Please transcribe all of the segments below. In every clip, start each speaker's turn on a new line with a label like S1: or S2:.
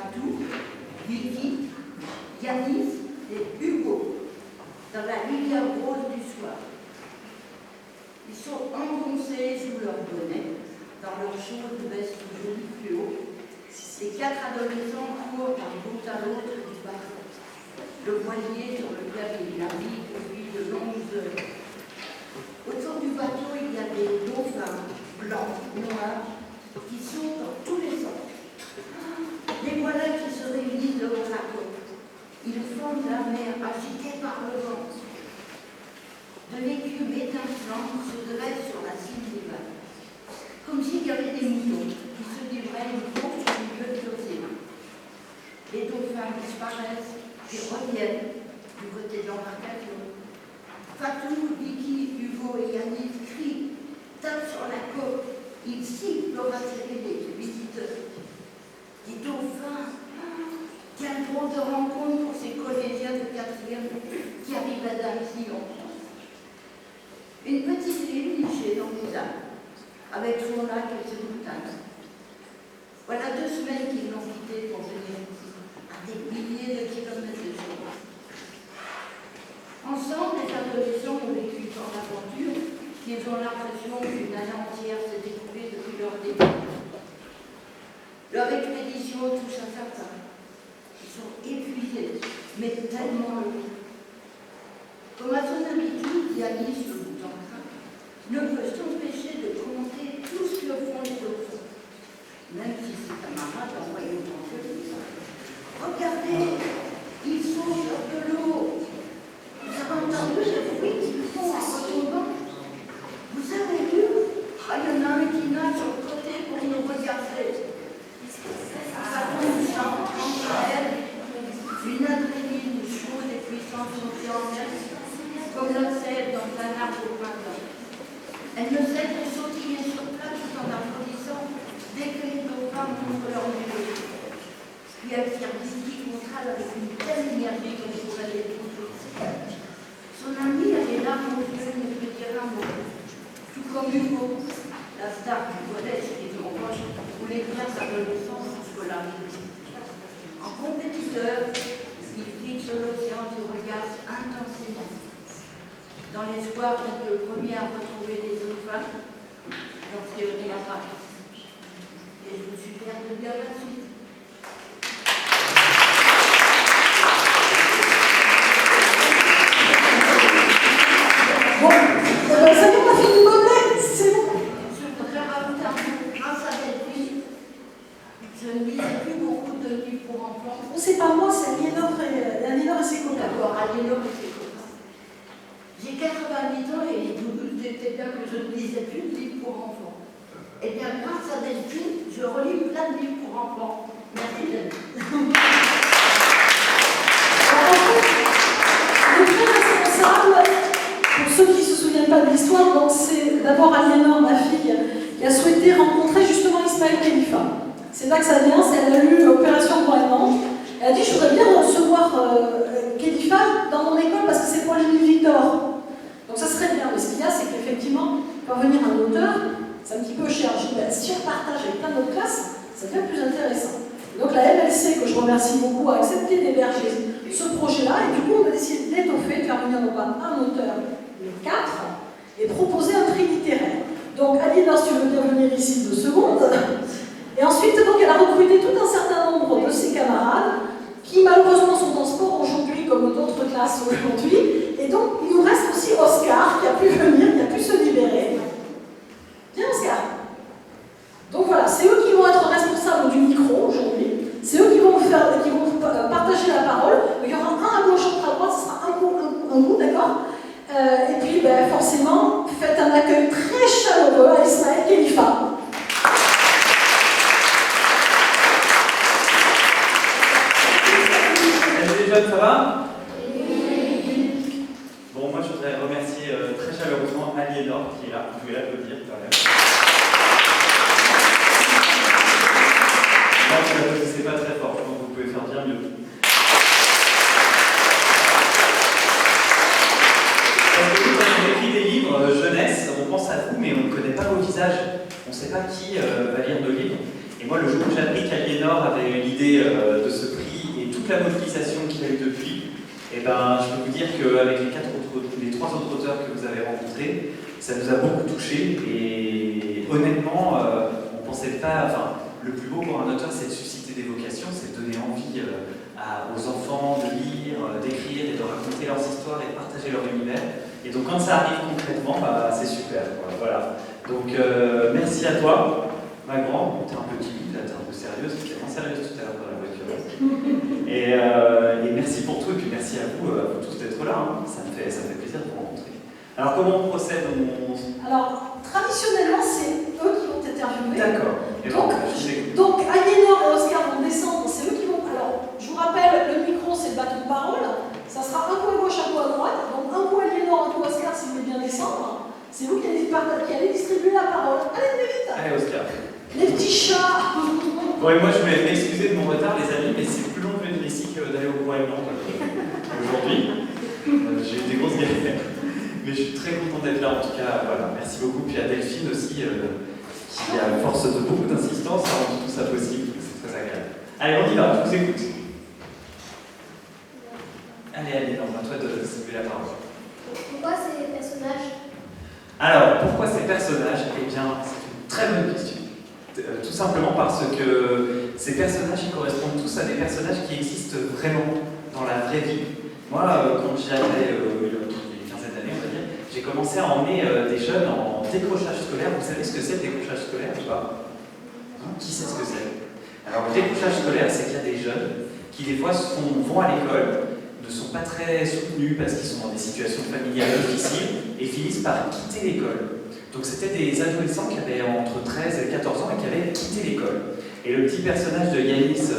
S1: Fatou, Vicky, Yanis et Hugo dans la lumière rose du soir. Ils sont engoncés sous leur bonnet, dans leur chaude veste jolie fluo. Les 4 adolescents courent d'un bout à l'autre du bateau. Le voilier sur lequel ils naviguent depuis de longues heures. Autour du bateau, il y a des dauphins blancs, noirs, qui sautent dans tous les sens. Les voilà qui se réunissent devant la côte. Ils fondent la mer agitée par le vent. De l'écume étincelante se dresse sur la cime des vagues, comme s'il y avait des moutons qui se livraient une course au milieu de l'océan. Les dauphins disparaissent et reviennent du côté de l'embarcation. Fatou, Vicky, Hugo et Yannick crient, tapent sur la côte, ils sifflent pour attirer les visiteurs. Les dauphins, quelle drôle de rencontre pour ces collégiens de 4e qui arrivent à Dancy en France. Une petite ville nichée dans les Alpes, avec son lac et ses montagnes. Voilà 2 semaines qu'ils l'ont quitté pour venir ici, à des milliers de kilomètres de chez moi. Ensemble, les adolescents ont vécu tant d'aventures qu'ils ont l'impression qu'une année entière s'est écoulée depuis leur début. Leur expédition touche à sa fin. Ils sont épuisés, mais tellement heureux. Comme à son habitude, Yanis, le bout en train, ne peut s'empêcher de commenter tout ce que font les dauphins, même si ses camarades en voyaient penser. Regardez, ils sont sur de l'eau. Vous avez entendu ce bruit qu'ils font en retombant? Vous avez vu? Ah, il y en a un qui nage sur le côté pour nous regarder. Ça tombe chante entre elles, une adrénaline chaude et puissante montée en elle, comme la sève dans un arbre au printemps. Elle ne cesse de sautiller sur place tout en applaudissant dès que les dauphins montrent leur niveau. Puis elle s'y contre elle avec une telle énergie qu'elle pourrait les toucher. Son amie a les larmes aux yeux et ne peut dire un mot. Tout comme Hugo, la star du collège qui est en poche, où les classes adolescents sont scolarisés. En compétiteur, il fixe l'océan du regard intensément, dans l'espoir d'être le premier à retrouver les dauphins lorsqu'il reviendra. Et je vous suggère de lire la suite.
S2: Bon, ça y est, on a fini de meubler, c'est bon.
S1: Je voudrais rajouter un mot. Grâce à Delphine, je ne lisais plus beaucoup de livres pour enfants.
S2: Bon, c'est pas moi, c'est Aliénor et ses copains.
S1: D'accord, Aliénor et ses copains. J'ai 88 ans et vous vous doutez bien que je ne lisais plus de livres pour enfants. Eh bien, grâce à Delphine, je relis plein de livres pour enfants. Merci Delphine.
S2: Le très responsable, pour ceux qui ne se souviennent pas de l'histoire, donc c'est d'abord Aliénor, ma fille, qui a souhaité rencontrer justement Ismaël Khalifa. C'est là que ça vient, elle a lu Opération Moine. Elle a dit, je voudrais bien recevoir Khalifa dans mon école parce que c'est pour les musiques d'or. Donc ça serait bien, mais ce qu'il y a, c'est qu'effectivement, quand venir un auteur, c'est un petit peu cher. Je dis, ben, si on partage avec plein d'autres classes, ça devient plus intéressant. Donc la MLC, que je remercie beaucoup, a accepté d'héberger ce projet-là, et du coup, on a décidé d'étoffer, de faire venir non pas un auteur, mais 4, et proposer un prix littéraire. Donc Aliénor, si tu veux bien venir ici 2 secondes. Et ensuite, donc, elle a recruté tout un certain nombre de ses camarades, qui malheureusement sont en sport aujourd'hui, comme d'autres classes aujourd'hui. Et donc, il nous reste aussi Oscar, qui a pu venir, qui a pu se libérer. Viens Oscar. Donc voilà, c'est eux qui vont être responsables du micro aujourd'hui. C'est eux qui vont partager la parole. Il y aura un à gauche, un à droite, ce sera un coup, d'accord? Et puis, ben, forcément, faites un accueil très chaleureux à Ismaël Khalifa.
S3: Ça va? Bon, moi je voudrais remercier très chaleureusement Aliénor qui est là. Vous pouvez l'applaudir quand même. Non, vous l'applaudissez pas très fort, je pense que vous pouvez faire bien mieux. Parce que quand on écrit des livres jeunesse, on pense à vous, mais on ne connaît pas vos visages. On ne sait pas qui va lire nos livres. Et Et moi, le jour où j'ai appris qu'Aliénor avait eu l'idée de ce prix et toute la mobilisation qu'il y a eu depuis, et ben, je peux vous dire qu'avec les 3 autres auteurs que vous avez rencontrés, ça nous a beaucoup touchés. Et honnêtement, on ne pensait pas. Enfin, le plus beau pour un auteur, c'est de susciter des vocations, c'est de donner envie aux enfants de lire, d'écrire et de raconter leurs histoires et de partager leur univers. Et donc, quand ça arrive concrètement, bah, c'est super. Quoi. Voilà. Donc, merci à toi. Ma grande, t'es un peu timide, là, t'es un peu sérieuse, t'étais moins sérieuse tout à l'heure dans la voiture. Et merci pour tout, et puis merci à vous tous d'être là, hein. Ça me fait plaisir de vous rencontrer. Alors comment on procède
S2: Alors, traditionnellement, c'est eux qui vont t'interviewer.
S3: D'accord.
S2: Donc, Aliénor et Oscar vont descendre, c'est eux qui vont... Alors, je vous rappelle, le micro, c'est le bâton de parole, ça sera un coup à gauche, un coup à droite, donc un coup Aliénor, un coup Oscar, si vous voulez bien descendre. C'est vous qui allez distribuer la parole. Allez, vite.
S3: Allez, Oscar.
S2: Les petits chats.
S3: Bon, et moi, je voulais m'excuser de mon retard, les amis, mais c'est plus long de venir ici que d'aller au Groenland aujourd'hui. J'ai eu des grosses galères. Mais je suis très content d'être là, en tout cas. Voilà, merci beaucoup. Puis à Delphine aussi, qui, à force de beaucoup d'insistance, a rendu tout ça possible. C'est très agréable. Allez, on y va, je vous écoute. Allez, on va toi de distribuer la parole.
S4: Pourquoi ces personnages?
S3: Alors, pourquoi ces personnages? Eh bien, c'est une très bonne question. Tout simplement parce que ces personnages, ils correspondent tous à des personnages qui existent vraiment dans la vraie vie. Moi, quand j'avais une quinzaine d'années, on va dire, j'ai commencé à emmener des jeunes en décrochage scolaire. Vous savez ce que c'est le décrochage scolaire ou pas? Qui sait ce que c'est? Alors, le décrochage scolaire, c'est qu'il y a des jeunes qui, des fois, vont à l'école, ne sont pas très soutenus parce qu'ils sont dans des situations familiales difficiles et finissent par quitter l'école. Donc c'était des adolescents qui avaient entre 13 et 14 ans et qui avaient quitté l'école. Et le petit personnage de Yanis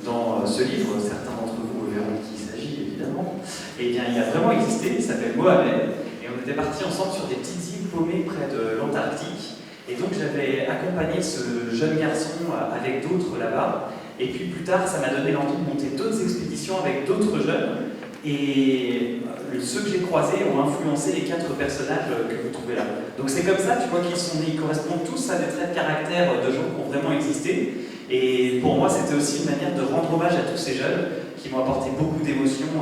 S3: dans ce livre, certains d'entre vous verront de qui il s'agit évidemment, et bien il a vraiment existé, il s'appelle Mohamed, et on était partis ensemble sur des petites îles paumées près de l'Antarctique. Et donc j'avais accompagné ce jeune garçon avec d'autres là-bas. Et puis plus tard, ça m'a donné l'envie de monter d'autres expéditions avec d'autres jeunes. Et ceux que j'ai croisés ont influencé les 4 personnages que vous trouvez là. Donc c'est comme ça, tu vois qu'ils sont nés, ils correspondent tous à des traits de caractère de gens qui ont vraiment existé. Et pour moi, c'était aussi une manière de rendre hommage à tous ces jeunes qui m'ont apporté beaucoup d'émotions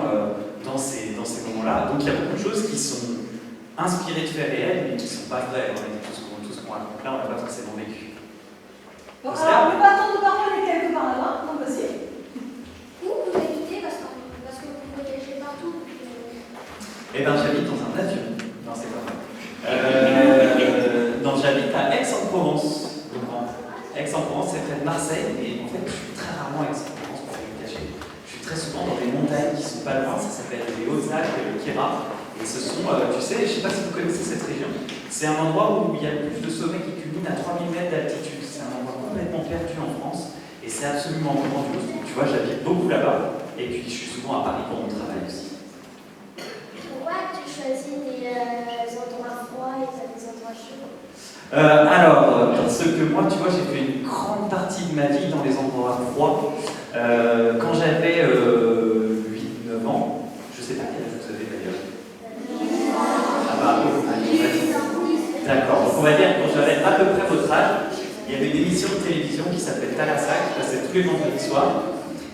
S3: dans ces moments-là. Donc il y a beaucoup de choses qui sont inspirées de faits réels, mais qui ne sont pas vraies. Tout ce qu'on raconte là, on n'a pas forcément vécu.
S2: Bon, alors, le bâton de parole est quelque part là-bas, donc vas-y.
S4: Où vous habitez parce que vous voyagez partout.
S3: Eh bien, j'habite dans un avion. Non, c'est pas vrai. Non, j'habite à Aix-en-Provence. Aix-en-Provence, c'est près de Marseille. Et en fait, je suis très rarement à Aix-en-Provence pour me cacher. Je suis très souvent dans des montagnes qui sont pas loin. Ça s'appelle les Hautes-Alpes et le Queyras. Et ce sont, tu sais, je ne sais pas si vous connaissez cette région. C'est un endroit où il y a le plus de sommets qui culminent à 3000 mètres d'altitude. C'est un endroit complètement perdu en France. Et c'est absolument grandiose. Donc, tu vois, j'habite beaucoup là-bas. Et puis, je suis souvent à Paris pour mon travail aussi.
S4: Pourquoi tu choisis des endroits froids et pas des endroits chauds?
S3: Alors, parce que moi, tu vois, j'ai fait une grande partie de ma vie dans les endroits froids. Quand j'avais 8-9 ans, je ne sais pas quel âge vous avez d'ailleurs. Ah bah, d'accord. Donc on va dire que quand j'avais à peu près votre âge, il y avait une émission de télévision qui s'appelait Thalassa, qui passait tous les vendredis soirs.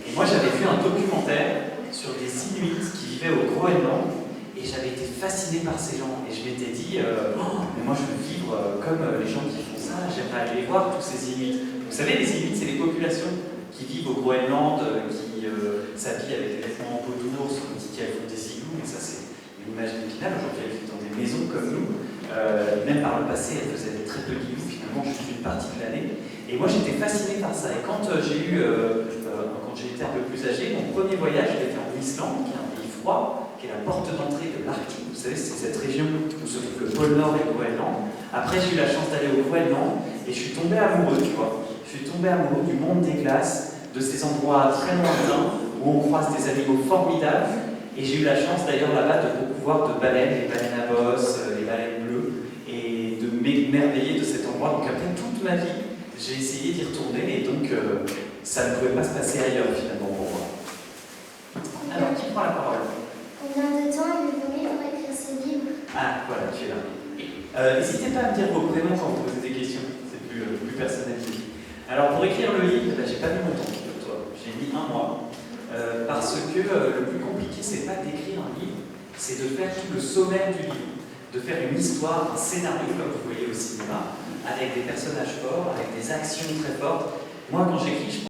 S3: Et moi, j'avais vu un documentaire sur des Inuits qui vivaient au Groenland. Et j'avais été fasciné par ces gens. Et je m'étais dit, mais moi je veux vivre comme les gens qui font ça, j'aimerais aller voir tous ces Inuits. Vous savez, les Inuits, c'est les populations qui vivent au Groenland, qui s'habillent avec des vêtements en peau d'ours, on dit qu'elles font des igloos, mais ça c'est une image d'épinal. Aujourd'hui, elles vivent dans des maisons comme nous. Même par le passé, elles faisaient très peu d'igloos, finalement, juste une partie de l'année. Et moi j'étais fasciné par ça. Et quand j'ai été un peu plus âgé, mon premier voyage, je l'ai fait en Islande, qui est un pays froid, qui est la porte d'entrée de l'Arctique. Vous savez, c'est cette région où se trouve le pôle Nord et le Groenland. Après, j'ai eu la chance d'aller au Groenland et je suis tombé amoureux, tu vois. Je suis tombé amoureux du monde des glaces, de ces endroits très lointains où on croise des animaux formidables. Et j'ai eu la chance d'ailleurs là-bas de beaucoup voir de baleines, les baleines à bosse, les baleines bleues, et de m'émerveiller de cet endroit. Donc après toute ma vie, j'ai essayé d'y retourner et donc ça ne pouvait pas se passer ailleurs finalement pour moi. Alors, qui prend la parole?
S4: Combien de temps il vous met pour écrire ce livre?
S3: Ah, voilà, tu es là. N'hésitez pas à me dire vos prénoms quand vous posez des questions, c'est plus personnalisé. Alors, pour écrire le livre, j'ai pas mis mon temps, figure-toi. J'ai mis 1 mois. Parce que le plus compliqué, c'est pas d'écrire un livre, c'est de faire tout le sommaire du livre, de faire une histoire, un scénario, comme vous voyez au cinéma, avec des personnages forts, avec des actions très fortes. Moi, quand j'écris, je